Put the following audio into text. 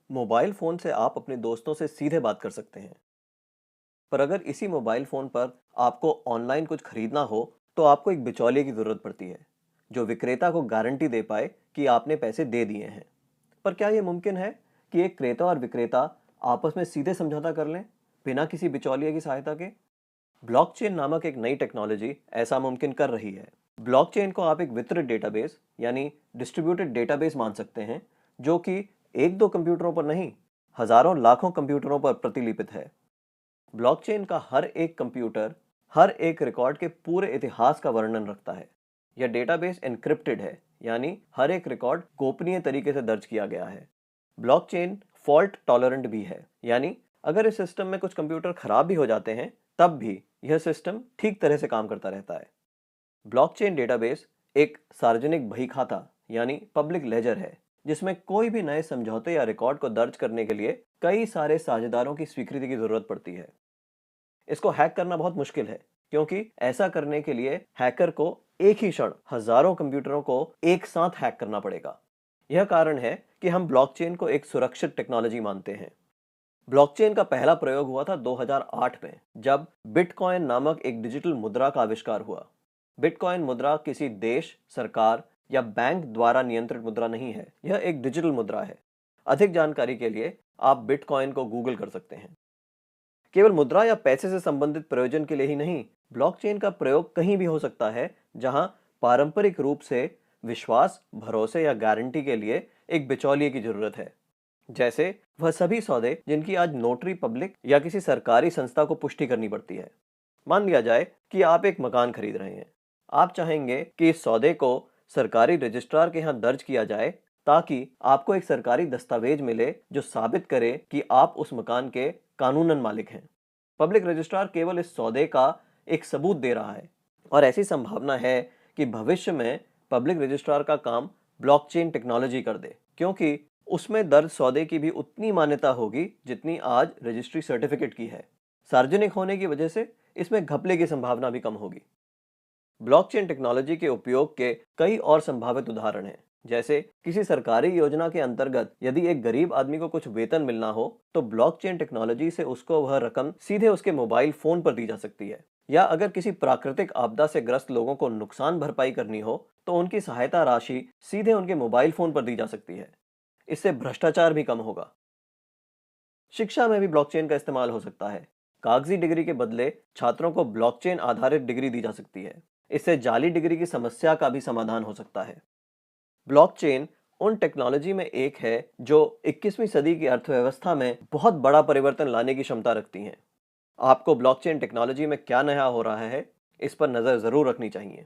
Mobile phone से आप अपने दोस्तों से सीधे बात कर सकते हैं, पर अगर इसी मोबाइल फ़ोन पर आपको ऑनलाइन कुछ खरीदना हो, तो आपको एक बिचौलिए की ज़रूरत पड़ती है, जो विक्रेता को गारंटी दे पाए कि आपने पैसे दे दिए हैं। पर क्या ये मुमकिन है कि एक क्रेता और विक्रेता आपस में सीधे समझौता कर लें, बिना किसी बिचौलिए की सहायता के? ब्लॉकचेन नामक एक नई टेक्नोलॉजी ऐसा मुमकिन कर रही है। ब्लॉकचेन को आप एक वितरित डेटाबेस यानी डिस्ट्रीब्यूटेड डेटाबेस मान सकते हैं, जो कि एक दो कंप्यूटरों पर नहीं, हजारों लाखों कंप्यूटरों पर प्रतिलिपित है। ब्लॉकचेन का हर एक कंप्यूटर हर एक रिकॉर्ड के पूरे इतिहास का वर्णन रखता है। यह डेटाबेस एन्क्रिप्टेड है, यानी हर एक रिकॉर्ड गोपनीय तरीके से दर्ज किया गया है। ब्लॉकचेन फॉल्ट टॉलरेंट भी है, यानी अगर इस सिस्टम में कुछ कंप्यूटर खराब भी हो जाते हैं, तब भी यह सिस्टम ठीक तरह से काम करता रहता है। ब्लॉकचेन डेटाबेस एक सार्वजनिक बही खाता यानी पब्लिक लेजर है, जिसमें कोई भी नए समझौते या रिकॉर्ड को दर्ज करने के लिए कई सारे साझेदारों की स्वीकृति की जरूरत पड़ती है। इसको हैक करना बहुत मुश्किल है, क्योंकि ऐसा करने के लिए हैकर को एक ही क्षण हजारों कंप्यूटरों को एक साथ हैक करना पड़ेगा। यह कारण है कि हम ब्लॉकचेन को एक सुरक्षित टेक्नोलॉजी मानते हैं। ब्लॉकचेन का पहला प्रयोग हुआ था 2008 में, जब बिटकॉइन नामक एक डिजिटल मुद्रा का आविष्कार हुआ। बिटकॉइन मुद्रा किसी देश, सरकार या बैंक द्वारा नियंत्रित मुद्रा नहीं है, यह एक डिजिटल मुद्रा है। अधिक जानकारी के लिए आप बिटकॉइन को गूगल कर सकते हैं। केवल मुद्रा या पैसे से संबंधित प्रयोजन के लिए ही नहीं, ब्लॉकचेन का प्रयोग कहीं भी हो सकता है जहां पारंपरिक रूप से विश्वास, भरोसे या गारंटी के लिए एक बिचौलिए की जरूरत है। जैसे वह सभी सौदे जिनकी आज नोटरी पब्लिक या किसी सरकारी संस्था को पुष्टि करनी पड़ती है। मान लिया जाए कि आप एक मकान खरीद रहे हैं। आप चाहेंगे कि इस सौदे को सरकारी रजिस्ट्रार के यहाँ दर्ज किया जाए, ताकि आपको एक सरकारी दस्तावेज मिले जो साबित करे कि आप उस मकान के कानूनन मालिक हैं। पब्लिक रजिस्ट्रार केवल इस सौदे का एक सबूत दे रहा है, और ऐसी संभावना है कि भविष्य में पब्लिक रजिस्ट्रार का काम ब्लॉकचेन टेक्नोलॉजी कर दे, क्योंकि उसमें दर्ज सौदे की भी उतनी मान्यता होगी जितनी आज रजिस्ट्री सर्टिफिकेट की है। सार्वजनिक होने की वजह से इसमें घपले की संभावना भी कम होगी। ब्लॉकचेन टेक्नोलॉजी के उपयोग के कई और संभावित उदाहरण हैं। जैसे किसी सरकारी योजना के अंतर्गत यदि एक गरीब आदमी को कुछ वेतन मिलना हो, तो ब्लॉकचेन टेक्नोलॉजी से उसको वह रकम सीधे उसके मोबाइल फोन पर दी जा सकती है। या अगर किसी प्राकृतिक आपदा से ग्रस्त लोगों को नुकसान भरपाई करनी हो, तो उनकी सहायता राशि सीधे उनके मोबाइल फोन पर दी जा सकती है। इससे भ्रष्टाचार भी कम होगा। शिक्षा में भी ब्लॉकचेन का इस्तेमाल हो सकता है। कागजी डिग्री के बदले छात्रों को ब्लॉकचेन आधारित डिग्री दी जा सकती है। इससे जाली डिग्री की समस्या का भी समाधान हो सकता है। ब्लॉकचेन उन टेक्नोलॉजी में एक है जो 21वीं सदी की अर्थव्यवस्था में बहुत बड़ा परिवर्तन लाने की क्षमता रखती हैं। आपको ब्लॉकचेन टेक्नोलॉजी में क्या नया हो रहा है, इस पर नजर जरूर रखनी चाहिए।